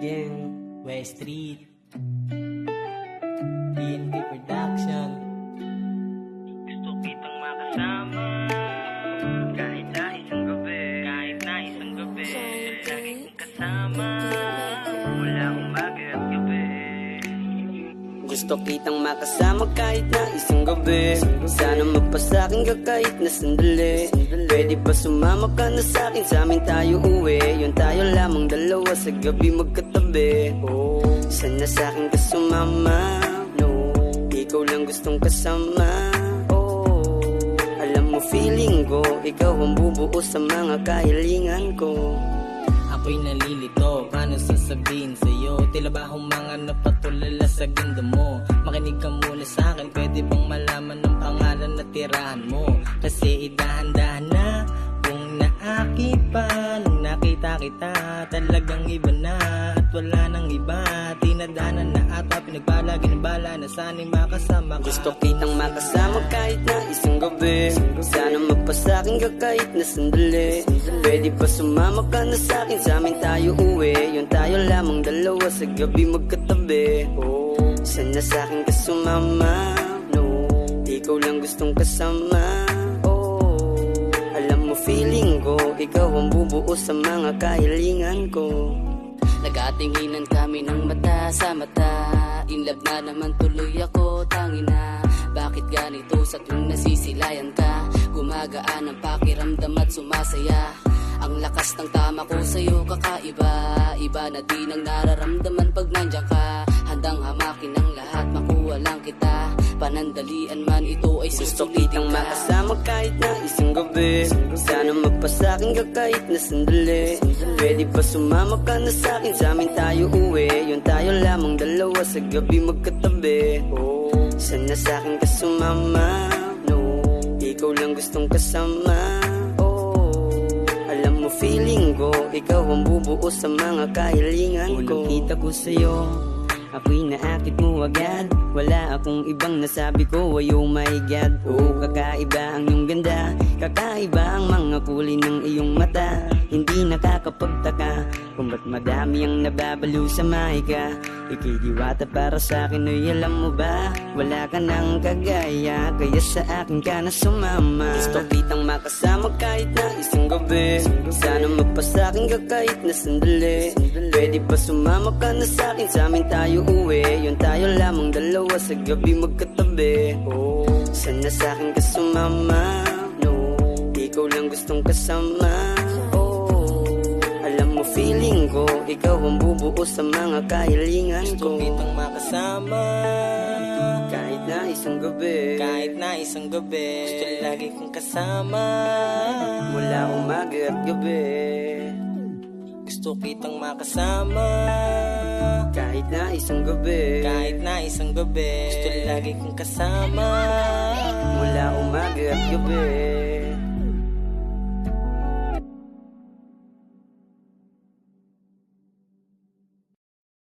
Gang, West Street, PNP Production. Gusto kitang makasama kahit na isang gabi, kahit na isang gabi. Lagi kong kasama mula umaga at gabi. Gusto kitang makasama kahit na isang gabi. Sana magpasakin ka kahit na sandali. Pwede ba sumama ka na sa'kin? Sa amin tayo uwi. Yun tayo lamang dalawa sa gabi magkatabi. Sana sa'kin ka sumama. No, ikaw lang gustong kasama. Alam mo feeling ko, ikaw ang bubuo sa mga kahilingan ko. Ako'y nalilito, paano sasabihin sa'yo? Tila ba humanga na patulala sa ganda mo? Makinig ka muna sa'kin, pwede bang malaman ng pangalan na tirahan mo? Kasi idahan-dahan na kung naakipan. Nung nakita kita, talagang iba na. At wala nang iba, tinadanan na ata. Pinagpalagi ng bala na sana'y makasama ka. Gusto kitang makasama kahit na isang gabi. Sana magpasakin ka kahit na sandali. Pwede ba sumama ka na sa'kin? Sa amin tayo uwi. Yun tayo lamang dalawa sa gabi magkatabi. Sana sa'kin ka sumama. No, ikaw lang gustong kasama. Alam mo feeling ko, ikaw ang bubuo sa mga kahilingan ko. Nagatinginan kami ng mata sa mata. In love na naman tuloy ako, tangina. Bakit ganito sa tuwing nasisilayan ka? Gumagaan ang pakiramdam at sumasaya. Ang lakas ng tama ko sa'yo kakaiba. Iba na din ang nararamdaman pag nandiyan ka. Handang hamakin ang lahat, makuha lang kita. Panandalian man ito ay Gusto susulitin kitang ka. makasama kahit na isang gabi. Sana magpasakin ka kahit na sandali. Pwede ba sumama ka na sa'kin? Sa amin tayo uwi. Yun tayo lamang dalawa sa gabi magkatabi. Sana sa'kin ka sumama. No, ikaw lang gustong kasama. Alam mo feeling ko, ikaw ang bubuo sa mga kahilingan ko. Unang kita ko sa'yo, ako'y naakit mo agad. Wala akong ibang nasabi ko, ay oh my God. Kakaiba ang iyong ganda, kakaiba ang mga kulay ng iyong mata. Hindi nakakapagtaka kung ba't madami ang nababaliw sa mahika. Ika'y diwata para sa'kin, ay alam mo ba? Wala ka nang kagaya, kaya sa akin ka na sumama. Gusto kitang makasama kahit na isang gabi. Sana magpasakin ka kahit na sandali. Pwede ba sumama ka na sa'kin? Sa amin tayo uwi. Yun tayo lamang dalawa sa gabi magkatabi. Sana sa'kin ka sumama. No, ikaw lang gustong kasama. Alam mo feeling ko, ikaw ang bubuo sa mga kahilingan Gusto ko. kitang makasama Kahit na isang gabi, kahit na isang gabi. Gusto lagi kong kasama mula umaga at gabi. Gusto kitang makasama Kahit na isang gabi, kahit na isang gabi. Gusto lagi kong kasama mula umaga at gabi.